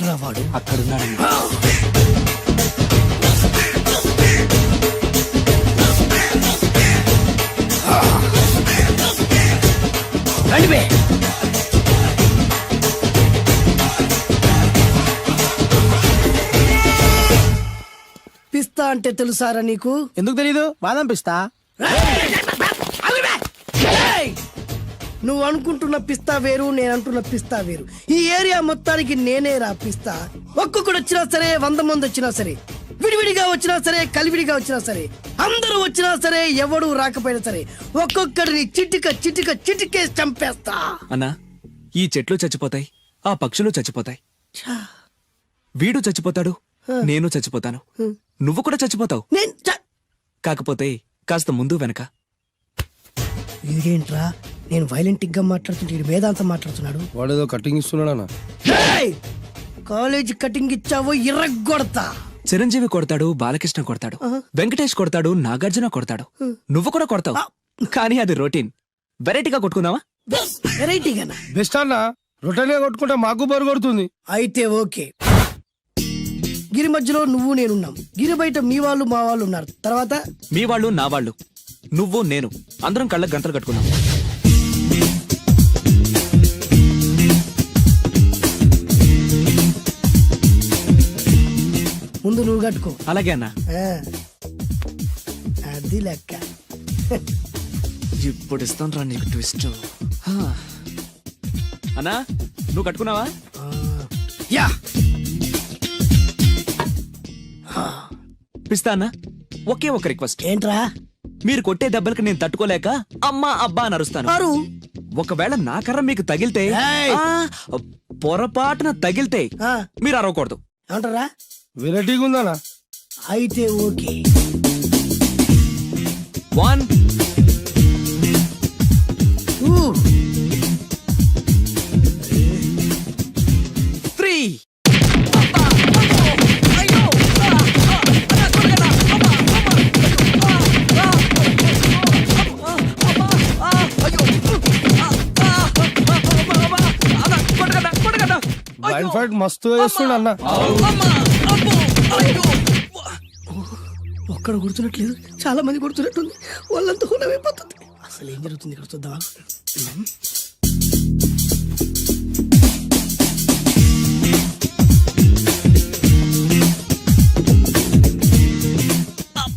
ఎక్కడ్రా వాడు? అక్కడున్నాడు. రండి బే. పిస్తా అంటే తెలుసారా నీకు? ఎందుకు తెలీదు? బాదం పిస్తా. నువ్వు అనుకుంటున్న పిస్తా వేరు, నేను అంటున్న పిస్తా వేరు. ఈ ఏరియా మొత్తానికి నేనే రా పిస్తా. ఒక్కొక్కడు వచ్చినా సరే, 100 మంది వచ్చినా సరే, విడివిడిగా వచ్చినా సరే, కలివిడిగా వచ్చినా సరే, అందరూ వచ్చినా సరే, ఎవడు రాకపోయినా సరే, ఒక్కొక్కడిని చిటిక చిటిక చిటికేసి చంపేస్తా. అన్నా, ఈ చెట్లు చచ్చిపోతాయి, ఆ పక్షులు చచ్చిపోతాయి, వీడు చచ్చిపోతాడు, నేను చచ్చిపోతాను, నువ్వు కూడా చచ్చిపోతావు. కాకపోతే కాస్త ముందు వెనక. ఇదేంట్రా, నేను వైలెంటిక్ గా మాట్లాడుతుంటే వేదాంతం మాట్లాడుతున్నాడు. వాడేదో కటింగ్ ఇస్తున్నాడా? కాలేజ్ కటింగ్ ఇచ్చావో ఇర్రగొడతా. చిరంజీవి కొడతాడు, బాలకృష్ణ కొడతాడు, వెంకటేష్ కొడతాడు, నాగార్జున కొడతాడు, నువ్వు కూడా కొడతావు. కానీ అది రొటీన్. వెరైటీగా కొట్టుకుందామా? వెరైటీగానా? బెస్ట్ అన్న. రొటీన్ గా కొట్టుకుంటే మాకు బరు కొడుతుంది. అయితే ఓకే. గిరి మధ్యలో నువ్వు నేనున్నాం. గిరి బయట మీ వాళ్ళు మా వాళ్ళు ఉన్నారు. తర్వాత మీ వాళ్ళు నా వాళ్ళు, నువ్వు నేను, అందరం కళ్ళకు గంటలు కట్టుకున్నాం. ముందు నువ్వు కట్టుకో. అలాగే అన్నా. అది లెక్క. ఇప్పుడు ఇస్తాను రా నీకు ట్విస్ట్. అన్నా, నువ్వు కట్టుకున్నావా? యా. పిస్తా అన్నా, ఒకే ఒక రిక్వెస్ట్. ఏంట్రా? మీరు కొట్టే దెబ్బలకి నేను తట్టుకోలేక అమ్మా అబ్బా అని అరుస్తాను. ఒకవేళ నా కర్ర మీకు తగిలితే, పొరపాటున తగిలితే మీరు అరవకూడదు. ఏమంటారా? వెరైటీగా ఉందనా? అయితే ఓకే. 1 2 3. వైల్డ్ ఫైట్ మస్తు వేస్తుండ అన్న. ఒక్కడ కొడుతున్నట్లేదు, చాలా మంది కొడుతున్నట్టుంది. వాళ్ళంతా హులమైపోతుంది. అసలు ఏం జరుగుతుంది ఇక్కడ చూద్దామా?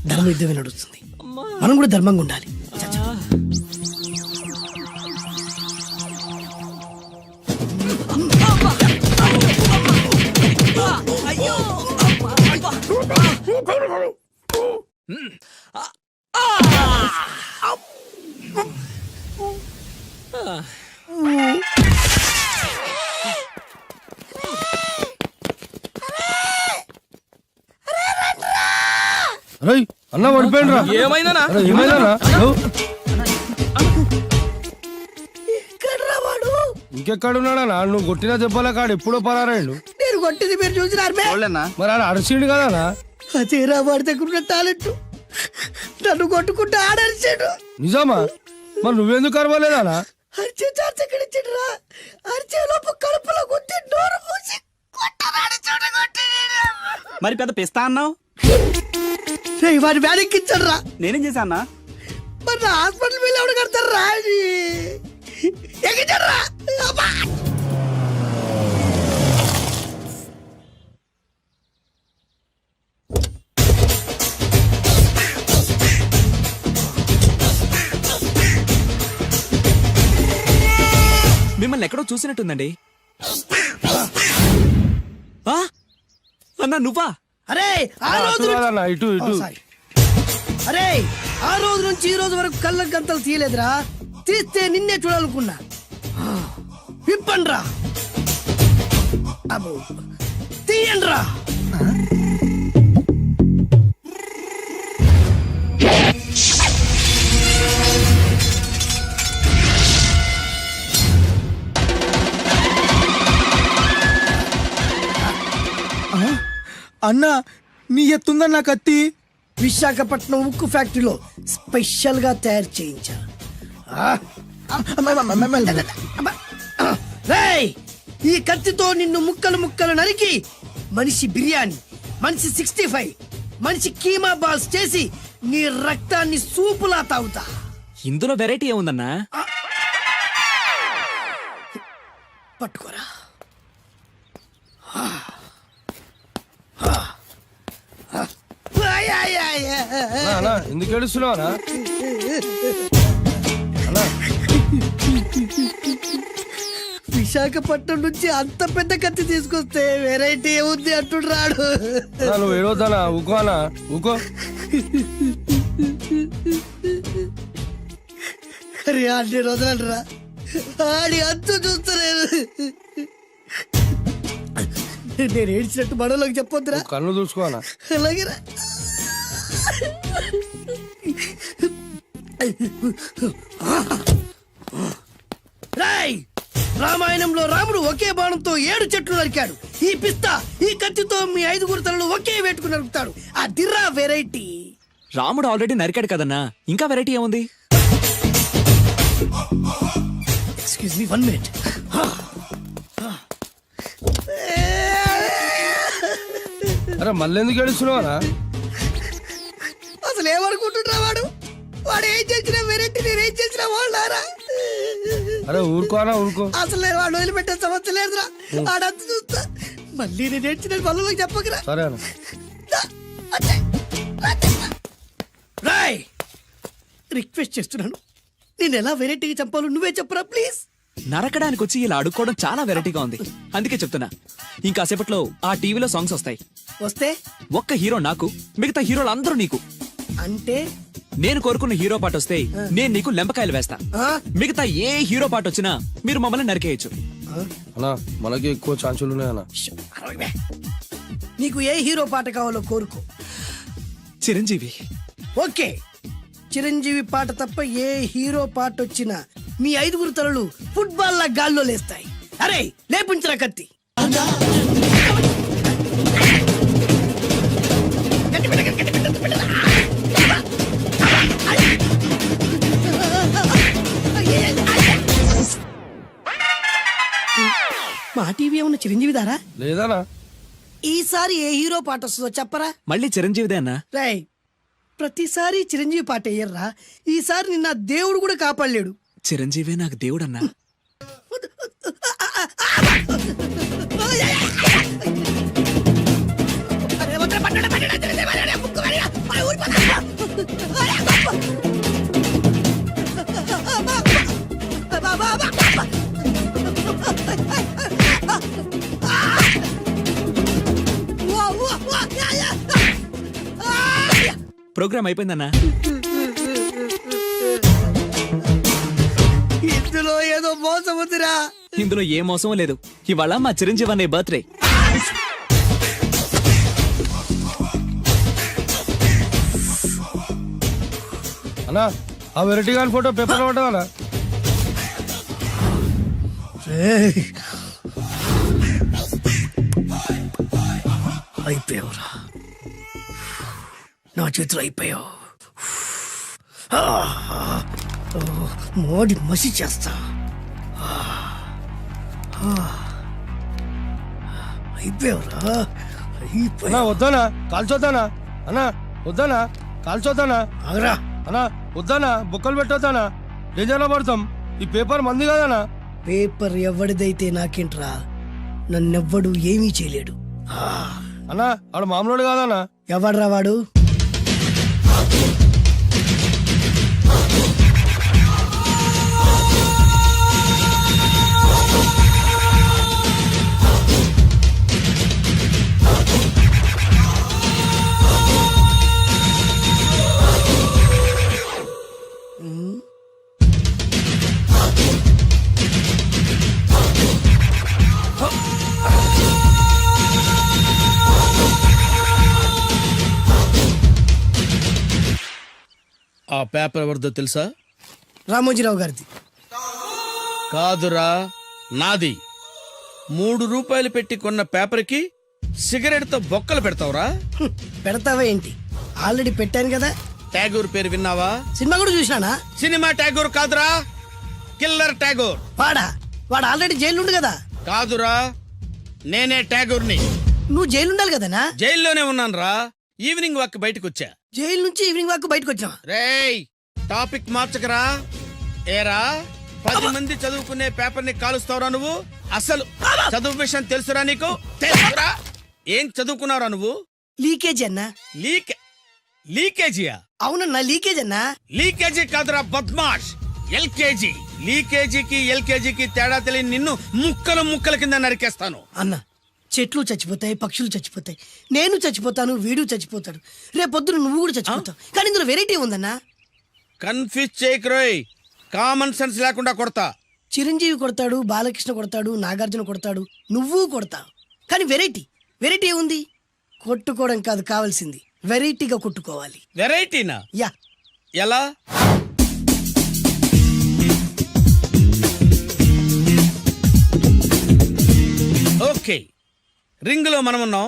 ధర్మ యుద్ధమే నడుస్తుంది. మనం కూడా ధర్మంగా ఉండాలి. అన్న పడిపోయిండ్రా. ఏమైందనా? ఏమైందనా? ఇంకెక్కడున్నాడనా? నువ్వు కొట్టిన దెబ్బల కాడు ఎప్పుడో పరారాడు. నేను కొట్టింది మీరు చూసినారు. మరి ఆడ అరిసిండు కదనా? అదేరా వాడి దగ్గర ఉన్న టాలెంట్. నన్ను కొట్టుకుంటూ ఆడరిచాడు. నిజమా? మరి నువ్వెందుకు అరవలేదానా? అరిచే ఛాన్స్ ఎక్కడ ఇచ్చాడురా? అరిచే లోపు కడుపులో కొట్టి నోరు మూసి కొట్టరాడు చోట కొట్టి. మరి పెద్ద పిస్తా అన్నావు, వాడి వ్యాధికిచ్చాడు రా. నేనేం చేశానా? మరి నా హాస్పిటల్ బిల్ ఎవడు కడతారు రా? ఎక్కించాడు రా. మిమ్మల్ని ఎక్కడో చూసినట్టుందండి. అన్నా నువ్వా? అరే ఆ రోజు ఇటు ఇటు. అరే ఆ రోజు నుంచి ఈ రోజు వరకు కళ్ళ గంతలు తీయలేదురా. తీస్తే నిన్నే చూడాలనుకున్నా. విప్పండ్రా. తీయండ్రా. అన్నా, నీ ఎత్తుందన్న కత్తి విశాఖపట్నం ఉక్కు ఫ్యాక్టరీలో స్పెషల్ గా తయారు చేయించారు. ఈ కత్తితో నిన్ను ముక్కలు ముక్కలు నరికి మనిషి బిర్యానీ, మనిషి 65, మనిషి కీమా బాల్స్ చేసి నీ రక్తాన్ని సూపులా తాగుతా. ఇందులో వెరైటీ ఏముందన్నా? పట్టుకోరా. అన్నా, అన్నా, ఎందుకు ఏడుస్తున్నావు అన్నా? అన్నా, విశాఖపట్నం నుంచి అంత పెద్ద కత్తి తీసుకొస్తే వెరైటీ ఏముంది అంటుడు రాడు. అన్నా, నువ్వు ఏడవద్దనా? ఊకో అన్నా, ఊకో. అరే అన్ని రోజులంటరా ఆడి అంతు చూస్తలేదు. నేను ఏడ్చినట్టు మనలోకి చెప్పొద్దురా. నువ్వు కన్ను చూసుకో అన్నా. అలాగేరా. రాయ్, రామాయణంలో రాముడు ఒకే బాణంతో 7 చెట్లు నరికాడు. ఈ పిస్తా ఈ కత్తితో మీ 5 తలలు ఒకే వేటుకు నరుకుతాడు. ఆ దిర్రా వెరైటీ. రాముడు ఆల్రెడీ నరికాడు కదన్నా, ఇంకా వెరైటీ ఏముంది? Excuse me 1 minute. అరే మళ్ళీ ఎందుకు ఏడుస్తున్నావు అన్నా? అసలు ఏమనుకుంటున్నా వాడు? వాడు ఏం చేసిన వెరైటీ నేనేం చేసిన వాళ్ళారా? అరే ఊరుకో అన్నా, ఊరుకో. అసలు నేను వాడు వదిలిపెట్టే సమస్య లేదురా. ఆడంత చూస్తా. మళ్ళీ నేను ఏడ్చిన పనులకు చెప్పకరా. సరే అన్న. రాయ్, రిక్వెస్ట్ చేస్తున్నాను, నేను ఎలా వెరైటీగా చంపాలో నువ్వే చెప్పరా ప్లీజ్. నరకడానికి వచ్చి ఇలా అడుక్కోవడం చాలా వెరైటీగా ఉంది, అందుకే చెప్తున్నా. ఇంకాసేపట్లో ఆ టీవీలో సాంగ్స్ వస్తాయి. వస్తే ఒక్క హీరో నాకు, మిగతా హీరోలు అందరూ నీకు. అంటే నేను కోరుకున్న హీరో పాట వస్తే నేను నీకు లెంపకాయలు వేస్తా. ఆ? మిగతా ఏ హీరో పాట వచ్చినా మీరు మమ్మల్ని నరికేయచ్చు. అన్నా, మనకి ఎక్కువ ఛాన్సులు ఉన్నాయి అన్న. నీకు ఏ హీరో పాట కావాలో కోరుకో. చిరంజీవి. ఓకే, చిరంజీవి పాట తప్ప ఏ హీరో పాట వచ్చినా మీ 5 తలలు ఫుట్బాల్ లా గాల్లో లేస్తాయి. అరే లేపుంచరా కత్తి. మా టీవీ ఏమన్నా చిరంజీవి దారా? లేదనా? ఈసారి ఏ హీరో పాట వస్తుందో చెప్పరా. మళ్ళీ చిరంజీవిదే అన్నా. రై, ప్రతిసారి చిరంజీవి పాట వేయర్రా. ఈసారి నిన్న దేవుడు కూడా కాపాడలేడు. చిరంజీవే నాకు దేవుడన్నా. ప్రోగ్రామ్ అయిపోయిందన్నా. ఇందులో ఏదో మోసం ఉందిరా. ఇందులో ఏ మోసం లేదు. ఇవాళ మా చిరంజీవి అనే బర్త్డే. అన్నా, ఆ వెరైటీ గాని ఫోటో పేపర్ పడ్డా? అయిపోయావురా, నా చేతులు అయిపోయావు. మోడి మసి చేస్తా. అయిపోయావురా, అన్నా వద్దానా? కాల్చొద్దానా? అన్నా వద్దానా? కాల్చొద్దానా? ఆగరా. అన్నా వద్దానా? బొక్కలు పెట్టొద్దానా? డేంజర్లో పడతాం. ఈ పేపర్ మంది కదనా? పేపర్ ఎవడిదైతే నాకేంట్రా, నన్నెవ్వడు ఏమీ చేయలేడు. అన్నా ఆడు మామూలు కాదనా? ఎవడ్రా వాడు? ఆ పేపర్ ఎవరిదో తెలుసా? రామోజీరావు గారిది. కాదురా, నాది. 3 రూపాయలు పెట్టి కొన్న పేపర్కి సిగరెట్ తో బొక్కలు పెడతావురా? పెడతావా ఏంటి? ఆల్రెడీ పెట్టాను కదా. ట్యాగూర్ పేరు విన్నావా? సినిమా కూడా చూసినానా? సినిమా ట్యాగూర్ కాదురా, కిల్లర్ ట్యాగూర్. వాడు ఆల్రెడీ జైలు ఉండు కదా. కాదురా, నేనే ట్యాగూర్ని. నువ్వు జైలు ఉండాలి కదనా? జైల్లోనే ఉన్నాను రా. ఈవినింగ్ వాక్ బయటకు వచ్చా. జైలు నుంచి ఈవినింగ్ వాక్ బయటకు వచ్చినా? రేయ్, టాపిక్ మార్చకరా. ఏరా, 10 మంది చదువుకునే పేపర్ ని కాలుస్తావురా నువ్వు? అసలు చదువు విషయం తెలుసురా నీకు? తెలుసురా? ఏం చదువుకున్నావురా నువ్వు? లీకేజ్ అన్నా. లీకేజీయా? అవునన్నా, లీకేజ్ అన్నా. లీకేజీ కాదురా బద్మాష్, ఎల్కేజీ. లీకేజీకి ఎల్కేజీకి తేడా తెలియని నిన్ను ముక్కలు ముక్కల కింద నరికేస్తాను. అన్న, చెట్లు చచ్చిపోతాయి, పక్షులు చచ్చిపోతాయి, నేను చచ్చిపోతాను, వీడు చచ్చిపోతాడు, రేపొద్దున నువ్వు కూడా చచ్చిపోతావు. కానీ ఇందులో వెరైటీ ఉందన్నా. కన్ఫ్యూజ్ చేయకురోయ్, కామన్ సెన్స్ లేకుండా కొడతా. చిరంజీవి కొడతాడు, బాలకృష్ణ కొడతాడు, నాగార్జున కొడతాడు, నువ్వు కొడతావు. కానీ వెరైటీ ఉంది. కొట్టుకోవడం కాదు కావాల్సింది, వెరైటీగా కొట్టుకోవాలి. వెరైటీనా? యా. ఎలా? ఓకే, రింగ్ లో మనం ఉన్నాం,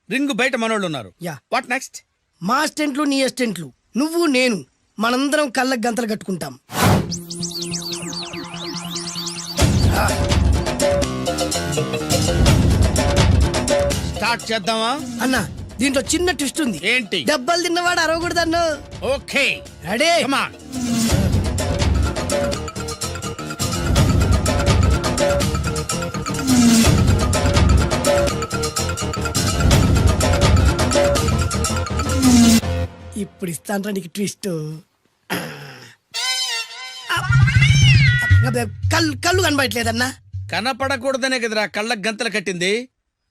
రింగ్ బయట మనోళ్ళు ఉన్నారు. యా. What next? మా అసిస్టెంట్లు, నీ అసిస్టెంట్లు, నువ్వు నేను, మనందరం కళ్ళకు గంతలు కట్టుకుంటాం. స్టార్ట్ చేద్దామా? అన్న, దీంట్లో చిన్న ట్విస్ట్ ఉంది. ఏంటి? దెబ్బలు తిన్నవాడు అరవకూడదన్ను. Okay, ready? Come on. ఇప్పుడు ఇస్తాను నీకు ట్విస్ట్. కళ్ళు కనబడట్లేదన్నా. కనపడకూడదనే కదరా కళ్ళకు గంతలు కట్టింది.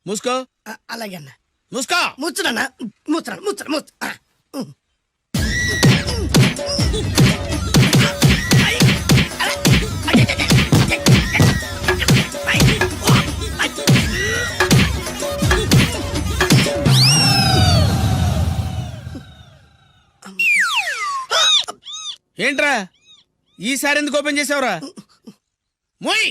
మూసుకో. అలాగే అన్న. మూసుకో. ముచ్చునన్నా, ముచ్చరా. ఏంట్రా ఈసారి ఎందుకు ఓపెన్ చేసావురా? మోయ్.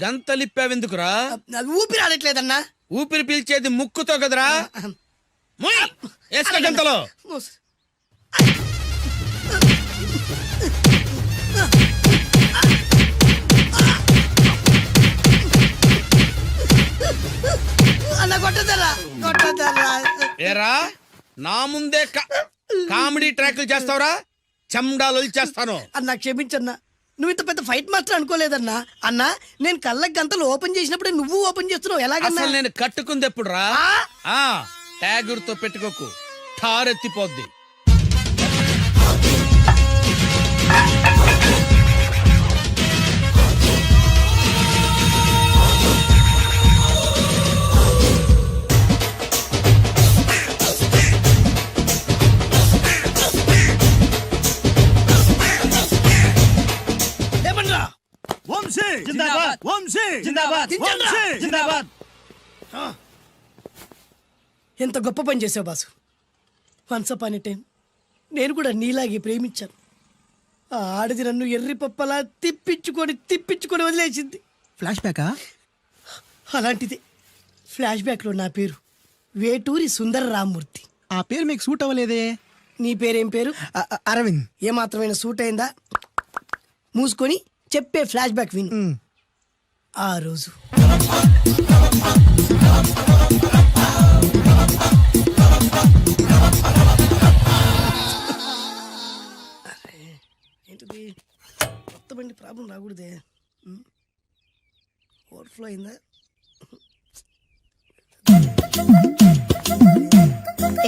గంతలిప్పావెందుకురా? ఊపిరి ఆడట్లేదన్నా. ఊపిరి పీల్చేది ముక్కుతో కదరా. మోయ్, వేసుకో గంతలో. అన్న, కొట్టదరా. ఏరా, నా ముందే కామెడీ ట్రాక్లు చేస్తావురా? చెమ్డాలు చేస్తాను. అన్నా, క్షమించన్నా, నువ్వు ఇంత పెద్ద ఫైట్ మాస్టర్ అనుకోలేదన్నా. అన్నా, నేను కళ్ళకి గంతలు ఓపెన్ చేసినప్పుడే నువ్వు ఓపెన్ చేస్తున్నావు, ఎలాగన్నా? అసలు నేను కట్టుకుంది ఎప్పుడు రా? ట్యాగూర్తో పెట్టుకోకు, ఠారెత్తిపోద్ది. ఎంత గొప్ప పని చేసావు boss. Once upon a time నేను కూడా నీలాగే ప్రేమించాను. ఆ ఆడది నన్ను ఎర్రి పప్పలా తిప్పించుకొని వదిలేసింది. ఫ్లాష్ బ్యాకా? అలాంటిదే. ఫ్లాష్ బ్యాక్లో నా పేరు వేటూరి సుందర రామ్మూర్తి. ఆ పేరు మీకు సూట్ అవ్వలేదే. నీ పేరేం పేరు? అరవింద్. ఏమాత్రమైన సూట్ అయిందా? మూసుకొని చెప్పే ఫ్లాష్ బ్యాక్ విను. ఆ రోజు ఏంటిది? కొత్త బండి ప్రాబ్లం రాకూడదే. ఓవర్ఫ్లో అయిందా?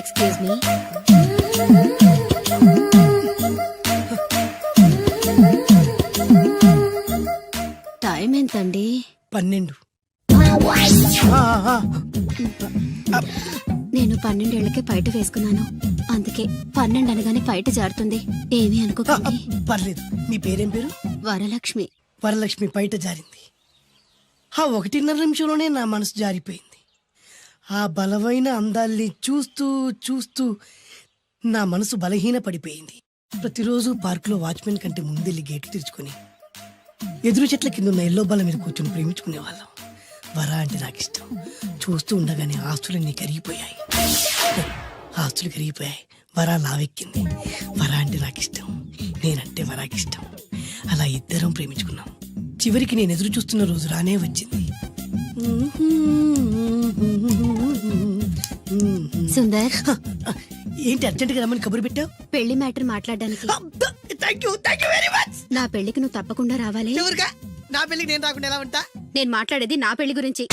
Excuse me. టైం ఎంతండి? 12. నేను 12 ఏళ్లకే పైట వేసుకున్నాను, అందుకే 12 అనగానే పైట జారుతుంది. ఏమీ అనుకోకండి. పర్లేదు. మీ పేరేం పేరు? వరలక్ష్మి. వరలక్ష్మి పైట జారింది. ఆ 1.5 నిమిషంలోనే నా మనసు జారిపోయింది. ఆ బలమైన అందాల్ని చూస్తూ నా మనసు బలహీన పడిపోయింది. ప్రతిరోజు పార్కులో వాచ్మెన్ కంటే ముందెళ్ళి గేట్లు తెరుచుకొని ఎదురు చెట్ల కింద ఉన్న ఎల్లో బాల మీద కూర్చొని ప్రేమించుకునేవాళ్ళం. వర అంటే నాకు ఇష్టం. చూస్తూ ఉండగానే ఆస్తులన్నీ కరిగిపోయాయి. ఆస్తులు కరిగిపోయాయి. వర లావెక్కింది. వర అంటే నాకు ఇష్టం, నేనంటే వరాకి ఇష్టం. అలా ఇద్దరం ప్రేమించుకున్నాం. చివరికి నేను ఎదురు చూస్తున్న రోజు రానే వచ్చింది. సుందర్, ఏంటి అర్జెంట్గా రమ్మని కబురు పెట్టావు? పెళ్లి మ్యాటర్ మాట్లాడడానికి. Thank you very much. నా పెళ్లికి నువ్వు తప్పకుండా రావాలి. ఎవరుగా? నా పెళ్ళికి నేను రాకుండా ఎలా ఉంటా? నేను మాట్లాడేది నా పెళ్లి గురించి.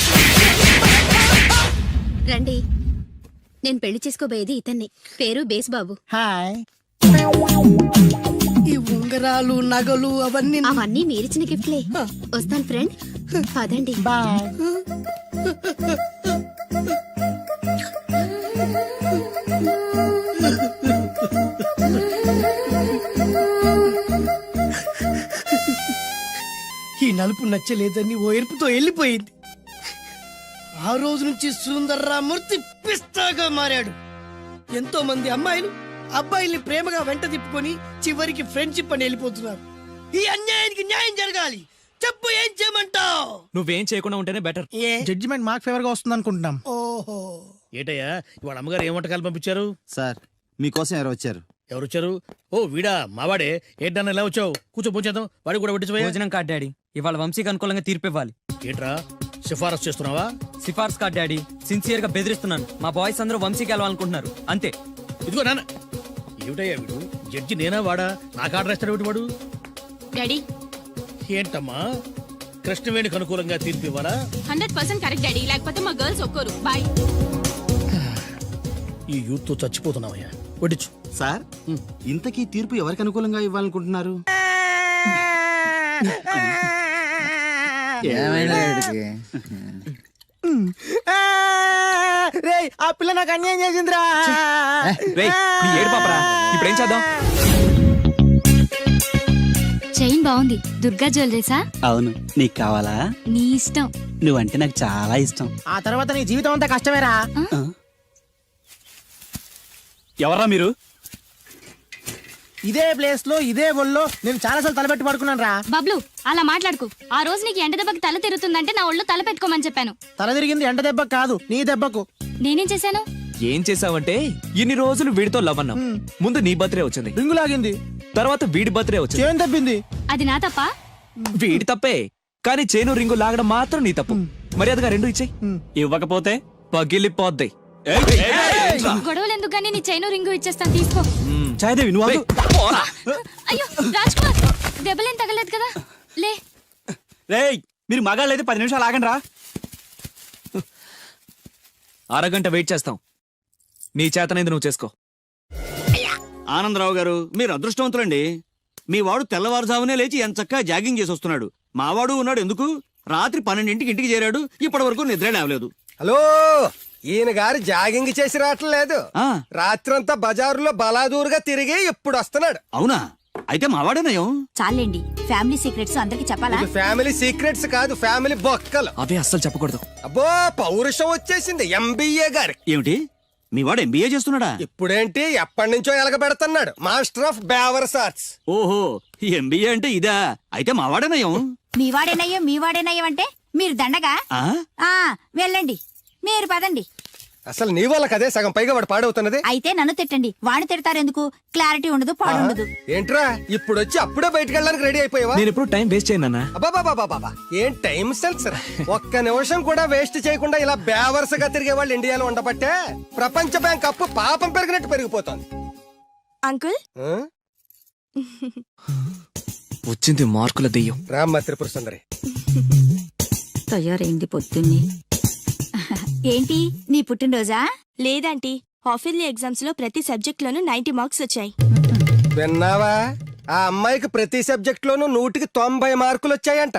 రండి, నేను పెళ్లి చేసుకోబోయేది ఇతన్ని. పేరు బేస్బాబు. హాయ్. ఈ ఉంగరాలు నగలు అవన్నీ అవన్నీ మీరిచ్చిన గిఫ్ట్లే. వస్తాను ఫ్రెండ్, పదండి. బాయ్. ఈ నలుపు నచ్చలేదని ఓ ఎరుపుతో వెళ్ళిపోయింది. ఆ రోజు నుంచి సుందర్రామూర్తి పిస్తాగా మారాడు. ఎంతో మంది అమ్మాయిలు అబ్బాయిల్ని ప్రేమగా వెంట తిప్పుకొని చివరికి ఫ్రెండ్షిప్ అని వెళ్ళిపోతున్నారు. ఈ అన్యాయానికి న్యాయం జరగాలి. చెప్పు, ఏం చేయమంటావు? నువ్వేం చేయకుండా ఉంటేనే బెటర్. ఏ? జడ్జిమెంట్ మాకు ఫేవర్ గా వస్తుంది అనుకుంటున్నాం. ఓహో, ఏటయ్యా ఇవాళ అమ్మగారు ఏం వంటకాలు పంపించారు? సార్ మీకోసం ఎవరు వచ్చారు? ఎవరు వచ్చారు? ఓ వీడా, మావాడే. ఏంటన్నా ఇలా వచ్చావు? కూర్చో పోంచేద్దాం. వాడికి కూడా పట్టించబోయా. భోజనం కార్డ్ డాడీ, ఇవాళ వంశీకి అనుకూలంగా తీర్పు ఇవ్వాలి. ఏంట్రా సిఫారసు చేస్తున్నావా? సిఫార్స్ కార్డ్ డాడీ, సిన్సియర్ గా బెదిరిస్తున్నాను. మా బాయ్స్ అందరూ వంశీకి వెళ్ళాలనుకుంటున్నారు అంతే. ఇదిగో నాన్న. ఏమిటయ్యా వీడు? జడ్జి నేనా వాడా? నాకు ఆర్డర్ ఇస్తాడు ఏమిటి వాడు? డాడీ, ఏంటమ్మా కృష్ణవేణికి అనుకూలంగా తీర్పు ఇవ్వాలా? 100% కరెక్ట్ డాడీ, లేకపోతే మా గర్ల్స్ ఒక్కరు. బాయ్. ఈ యూత్ తో చచ్చిపోతున్నావయ్యా. వడ్డించు. సార్ ఇంతకీ తీర్పు ఎవరికి అనుకూలంగా ఇవ్వాలనుకుంటున్నారు? రేయ్, ఆ పిల్ల నాకు అన్యాయం చేసిందిరా. రేయ్, నీ ఏడు పాపరా. ఇప్పుడేం చేద్దాం? చైన్ బాగుంది. దుర్గా జ్యువెలరీసా? అవును, నీకు కావాలా? నీ ఇష్టం. నువ్వంటే నాకు చాలా ఇష్టం. ఆ తర్వాత నీ జీవితం అంతా కష్టమేరా. ఎవరా మీరు? ఇదే ప్లేస్ లో ఇదే ఒళ్ళో నేను చాలాసార్లు తలపెట్టి పడుకున్నాను రా. బబ్లు, అలా మాట్లాడుకు. ఆ రోజు నీకు ఎండ దెబ్బకి తల తిరుగుతుందంటే నా ఒళ్ళు తల పెట్టుకోమని చెప్పాను. తల తిరిగింది ఎండ దెబ్బకు కాదు, నీ దెబ్బకు. నేనేం చేశాను? ఏం చేసావంటే ఇన్ని రోజులు వీడితో లవ్ అన్నాం. ముందు నీ బర్త్డే వచ్చింది, రింగు లాగింది, తర్వాత వీడి బర్త్డే వచ్చింది. చేను దెబ్బింది. అది నా తప్ప? వీడి తప్పే, కానీ చేను రింగు లాగడం మాత్రం నీ తప్పు. మర్యాదగా రెండు ఇచ్చేయి. ఇవ్వకపోతే పగిలిపోద్ది. గొడవలు ఎందుకు గానీ నీ చైను రింగు ఇచ్చేస్తాను, తీసుకో. చాయదేవి నువ్వు ఆగు. అయ్యో రాజ్ కుమార్, దెబ్బలేం తగలేదు కదా? లే. రేయ్, మీరు మగాళ్ళైతే 10 నిమిషాలు ఆగండి రా. అరగంట వెయిట్ చేస్తాం. నీ చేతనైంది నువ్వు చేసుకో. ఆనందరావు గారు, మీరు అదృష్టవంతులండి. మీ వాడు తెల్లవారుజామునే లేచి ఎంచక్కా జాగింగ్ చేసి వస్తున్నాడు. మావాడు ఉన్నాడు ఎందుకు? రాత్రి 12ంటికి ఇంటికి చేరాడు, ఇప్పటి వరకు నిద్ర లేవలేదు. హలో, ఈయన గారు జాగింగ్ చేసి రావట్లేదు. ఆ, రాత్రంతా బజారులో బలాదూరుగా తిరిగి ఇప్పుడు వస్తున్నాడు. అవునా? అయితే మావాడేనయం. చాలండి, ఫ్యామిలీ సీక్రెట్స్ అందరికి చెప్పాలా? ఇది ఫ్యామిలీ సీక్రెట్స్ కాదు, ఫ్యామిలీ బొక్కలు. అవే అస్సలు చెప్పకూడదు. అబ్బో, పౌరుషం వచ్చేసింది ఎంబీఏ గారి. ఏమిటి? మీ వాడు ఎంబీఏ చేస్తున్నాడా? ఇప్పుడేంటి, ఎప్పటి నుంచో ఎలగబెడుతున్నాడు. మాస్టర్ ఆఫ్ బేవర్స్ ఆర్ట్స్. ఓహో, ఎంబీఏ అంటే ఇదా? అయితే మావాడేనయం. మీవాడేనయ్యం అంటే మీరు దండగా. ఆ, వెళ్ళండి, మీరు పదండి. అసలు నీ వాళ్ళకి అదే సగం పైగా వాడు పాడవుతున్నది. అయితే నన్ను తిట్టండి, వాడిని తిడతారెందుకు? క్లారిటీ ఉండదు, పాడుండదు. ఏంట్రా ఇప్పుడు వచ్చి అప్పుడే బయటకు వెళ్ళడానికి రెడీ అయిపోయావా? నేను ఎప్పుడు టైం వేస్ట్ చేయను నాన్న. అబాబాబాబాబా, ఏం టైం సెన్స్ రా. ఒక్క నిమిషం కూడా వేస్ట్ చేయకుండా ఇలా బేవర్సగా తిరిగే వాళ్ళు ఇండియాలో ఉండబట్టే ప్రపంచ బ్యాంక్ అప్పు పాపం పెరిగినట్టు పెరిగిపోతుంది. అంకుల్, ఆ? వచ్చింది మార్కుల దెయ్యం. రామ్మ త్రిపుర సుందరి. తయారైంది పొద్దున్నే. ఏంటి, నీ పుట్టినరోజా? లేదంటీ, హాఫిల్లీ ఎగ్జామ్స్ లో ప్రతి సబ్జెక్ట్ లోనూ 90 మార్క్స్ వచ్చాయి. విన్నావా? ఆ అమ్మాయికి ప్రతి సబ్జెక్ట్ లోనూ 100కి 90 మార్కులు వచ్చాయంట.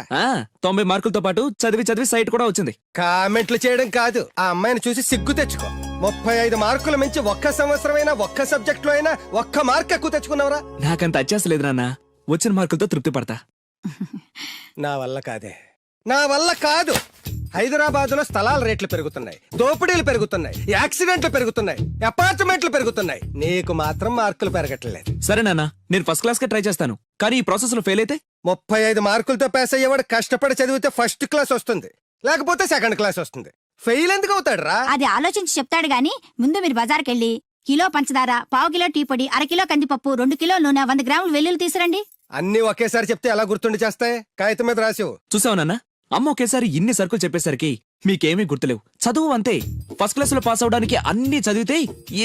90 మార్కులతో పాటు చదివి చదివి సైట్ కూడా వచ్చింది. కామెంట్లు చేయడం కాదు, ఆ అమ్మాయిని చూసి సిగ్గు తెచ్చుకో. 35 మార్కులు మించి ఒక్క సంవత్సరం అయినా ఒక్క సబ్జెక్ట్ లో అయినా ఒక్క మార్క్ ఎక్కువ తెచ్చుకున్నావురా? నాకంత అత్యాస లేదు నాన్న, వచ్చిన మార్కులతో తృప్తి పడతా. నా వల్ల కాదే, నా వల్ల కాదు. హైదరాబాద్ లో స్థలాల రేట్లు పెరుగుతున్నాయి, దోపిడీలు పెరుగుతున్నాయి, యాక్సిడెంట్లు పెరుగుతున్నాయి, అపార్ట్మెంట్లు పెరుగుతున్నాయి. నీకు మాత్రం మార్కులు పెరగట్లేదు. సరే నాన్న, నేను ఫస్ట్ క్లాస్ కే ట్రై చేస్తాను, కానీ ఈ ప్రాసెస్ లో ఫెయిల్ అయితే 35 మార్కులతో పాస్ అయ్యేవాడు కష్టపడి చదివితే ఫస్ట్ క్లాస్ వస్తుంది. లేకపోతే సెకండ్ క్లాస్ వస్తుంది. ఫెయిల్ ఎందుకు అవుతాడు రా? అది ఆలోచించి చెప్తాడు గాని ముందు మీరు బజార్కెళ్ళి కిలో పంచదార, పావు కిలో టీ పొడి, అరకిలో కందిపప్పు, 2 కిలో నూనె, 100 గ్రాములు వెల్లుల్లి తీసురండి. అన్ని ఒకేసారి చెప్తే ఎలా గుర్తుండి చేస్తాయి? కాగితం మీద రాసివు. చూసావు నాన్న, అమ్మ ఒకేసారి ఇన్ని సరుకులు చెప్పేసరికి మీకేమీ గుర్తులేవు. చదువు అంతే. ఫస్ట్ క్లాస్ లో పాస్ అవడానికి అన్ని చదివితే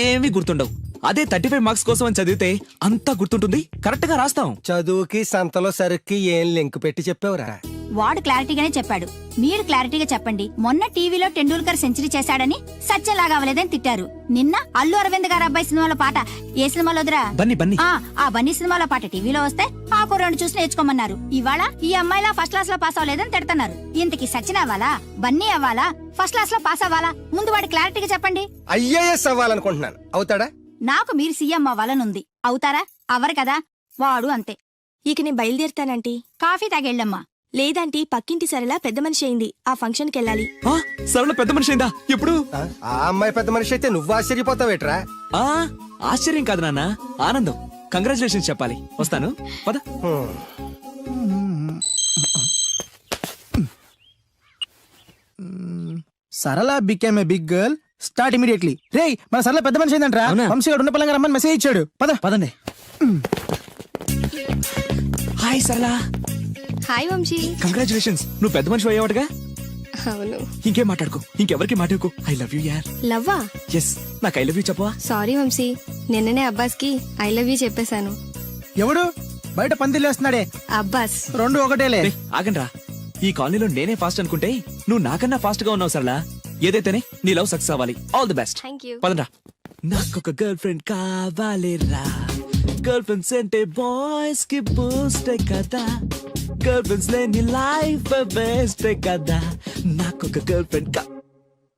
ఏమీ గుర్తుండవు. అదే 35 మార్క్స్ కోసం అని చదివితే అంతా గుర్తుంటుంది, కరెక్ట్ గా రాస్తాం. చదువుకి సంతలో సరుక్కి ఏం లింక్ పెట్టి చెప్పావురా? వాడు క్లారిటీగానే చెప్పాడు, మీరు క్లారిటీగా చెప్పండి. మొన్న టీవీలో టెండూల్కర్ సెంచరీ చేశాడని సత్యలాగా అవ్వలేదని తిట్టారు. నిన్న అల్లు అరవింద్ గారు అబ్బాయి సినిమాలో పాట ఏ సినిమాలో వదిరా? బన్నీ ఆ బన్నీ సినిమాలో పాట టీవీలో వస్తే ఆ కుర్రాడు చూసి నేర్చుకోమన్నారు. ఇవాళ ఈ అమ్మాయిలా ఫస్ట్ క్లాస్ లో పాస్ అవ్వలేదని తిడతారు. ఇంతకి సచిన్ అవ్వాలా, బన్నీ అవ్వాలా, ఫస్ట్ క్లాస్ లో పాస్ అవ్వాలా? ముందు వాడు క్లారిటీగా చెప్పండి. ఐఏఎస్ అవ్వాలనుకుంటున్నాను. అవుతాడా? నాకు మీరు సీఎం అవ్వాలనుంది. అవుతారా? అవ్వరు కదా. వాడు అంతే. ఇక నేను బయలుదేరుతానంటీ. కాఫీ తాగెళ్ళమ్మా. లేదంటీ, పక్కింటి సరళ పెద్ద మనిషి అయింది, ఆ ఫంక్షన్ కి వెళ్ళాలి. సరళ పెద్ద మనిషి అయిందా? ఎప్పుడు? ఆ అమ్మాయి పెద్ద మనిషి అయితే నువ్వు ఆశ్చర్యపోతావేట్రా? ఆ ఆశ్చర్యం కాదు నాన్న, ఆనందం. కంగ్రాచులేషన్స్ చెప్పాలి. వస్తాను, పద. Sarala became a big girl, start immediately. రేయ్, మన సరళ పెద్ద మనిషి అయిందంట్రా. అవునా? వంశీ గారు ఉన్న పలంగా రమ్మని మెసేజ్ ఇచ్చాడు. పదండి. హాయ్ సరళ. హాయ్ వంశీ. కంగ్రాచులేషన్స్, నువ్వు పెద్ద మనిషి అయ్యావటగా. అవును. ఇంకేం మాట్లాడుకో, ఇంకెవరికి మాట్లాడుకో. ఐ లవ్ యూ యార్. లవ్వా? ఎస్, నాకు ఐ లవ్ యూ చెప్పవా? సారీ వంశీ, నిన్ననే అబ్బాస్ కి ఐ లవ్ యూ చెప్పేశాను. ఎవడు బయట పందిలేస్తున్నాడే? అబ్బాస్. రెండు ఒకటేలే. ఆగండ్రా, ఈ కాలనీలో నేనే ఫాస్ట్ అనుకుంటే నువ్వు నాకన్నా ఫాస్ట్ గా ఉన్నావు సరళ. ఏదైతేనే నీ లవ్ సక్సెస్ అవ్వాలి. All the best. Thank you. పదండ్రా. నాకొక గర్ల్ ఫ్రెండ్ కావాలిరా. గర్ల్ ఫ్రెండ్స్ అంటే బాయ్స్ కి బూస్ట్ కదా. గర్ల్ ఫ్రెండ్స్ లేని లైఫ్ బెస్ట్ కదా. నాకొక గర్ల్ ఫ్రెండ్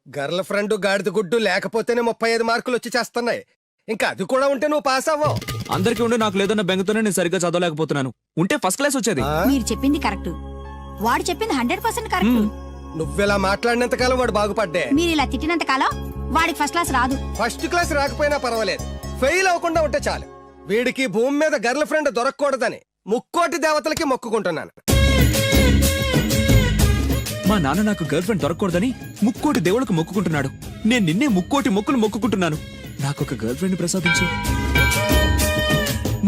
గర్ల్ ఫ్రెండ్ గాడిద గుడ్డు లేకపోతేనే 35 మార్కులు వచ్చి చేస్తున్నాయి. ఇంకా అది కూడా ఉంటే నువ్వు పాస్ అవ్వవు. అందరికీ ఉండి నాకు లేదన్న బెంగతోనే నేను సరిగ్గా చదవలేకపోతున్నాను. ఉంటే ఫస్ట్ క్లాస్ వచ్చేది. మీరు చెప్పింది కరెక్ట్, వాడు చెప్పింది 100% కరెక్ట్. నువ్వెలా మాట్లాడినంత కాలం వాడు బాగుపడ్డే. మీరు ఇలా తిట్టినంత కాలం వాడికి ఫస్ట్ క్లాస్ రాదు. ఫస్ట్ క్లాస్ రాకపోయినా పర్వాలేదు, ఫెయిల్ అవ్వకుండా ఉంటే చాలు. వీడికి భూమి మీద గర్ల్ ఫ్రెండ్ దొరకకూడదని ముక్కోటి దేవతలకి మొక్కుకుంటున్నాను. మా నాన్న నాకు గర్ల్ ఫ్రెండ్ దొరకకూడదని ముక్కోటి దేవుళ్ళకు మొక్కుకుంటున్నాడు. నేను నిన్నే ముక్కోటి మొక్కులు మొక్కుకుంటున్నాను. నాకొక గర్ల్ ఫ్రెండ్ ప్రసాదించు.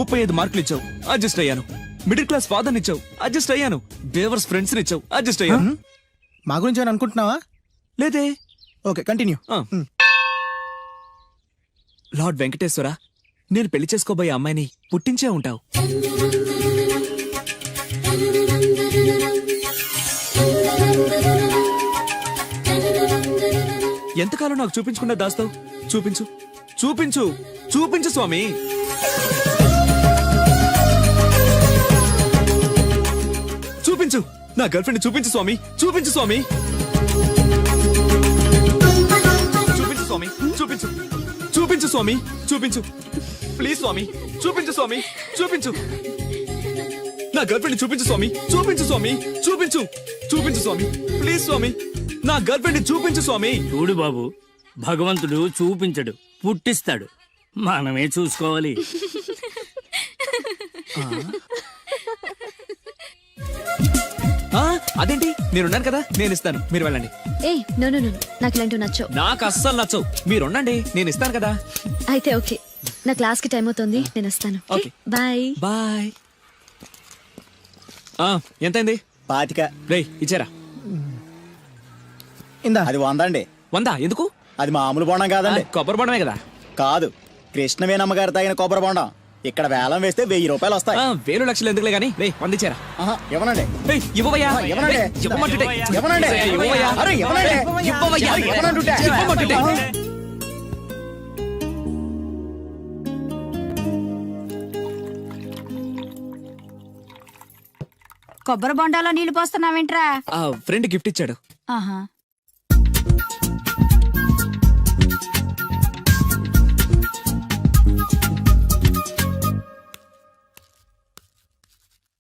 35 మార్కులు ఇచ్చావు, అడ్జస్ట్ అయ్యాను. మిడిల్ క్లాస్ ఫాదర్ ఇచ్చావు, అడ్జస్ట్ అయ్యాను. బేవర్స్ ఫ్రెండ్స్ ఇచ్చావు, అడ్జస్ట్ అయ్యాను. మా గురించి ఏమైనా అనుకుంటున్నావా? లేదే. Okay, continue. లార్డ్ వెంకటేశ్వర, నేను పెళ్లి చేసుకోబోయే అమ్మాయిని పుట్టించే ఉంటావు. ఎంతకాలం నాకు చూపించకుండా దాస్తావు? చూపించు, చూపించు, చూపించు స్వామి. చూపించు, నా గర్ల్ ఫ్రెండ్ చూపించు స్వామి. చూపించు స్వామి. చూపించు స్వామి. చూపించు, చూపించు స్వామి. చూపించు ప్లీజ్ స్వామి. చూపించు స్వామి. చూపించు, నా గర్ల్ ఫ్రెండ్ చూపించు స్వామి. చూపించు స్వామి. చూపించు, చూపించు స్వామి. ప్లీజ్ స్వామి, నా గర్ల్ ఫ్రెండ్ చూపించు స్వామి. చూడు బాబు, భగవంతుడు చూపించడు, పుట్టిస్తాడు. మనమే చూసుకోవాలి. అదేంటి, నేనున్నాను కదా, నేను ఇస్తాను, మీరు వెళ్ళండి. ఏ నో నో నో, నాకు ఇలాంటివి నచ్చవు. నాకు అస్సలు నచ్చవు. మీరుండండి, నేను ఇస్తాను కదా. అయితే ఓకే, నా క్లాస్ కి టైం అవుతుంది, నేను వస్తాను. ఓకే. బాయ్. బాయ్. ఎంతైంది? 25. రేయ్ ఇచ్చారా? ఇందా. అది 100 అండి. 100 ఎందుకు? అది మామూలు బొండం కాదండి. కొబ్బరి బొండమే కదా. కాదు, కృష్ణవేణమ్మ గారు తాగిన కొబ్బరి బొండం. ఇక్కడ వేలం వేస్తే 1000 రూపాయలు వస్తాయి. 1000 లక్షలు ఎందుకులే గానీ, రేయ్ 100 ఇచ్చారా? ఇవ్వనండి. ఇవ్వవయ్యా. ఇవ్వనండి. రేయ్, ఇవ్వమంటుంటే. ఇవ్వనండి. ఇవ్వవయ్యా. అరే, ఇవ్వనండి. ఇవ్వవయ్యా. ఇవ్వనంటుంటే. ఇవ్వమంటుంటే. కొబ్బరి బొండాలో నీళ్లు పోస్తున్నావేంట్రా? ఫ్రెండ్ గిఫ్ట్ ఇచ్చాడు. ఆహా.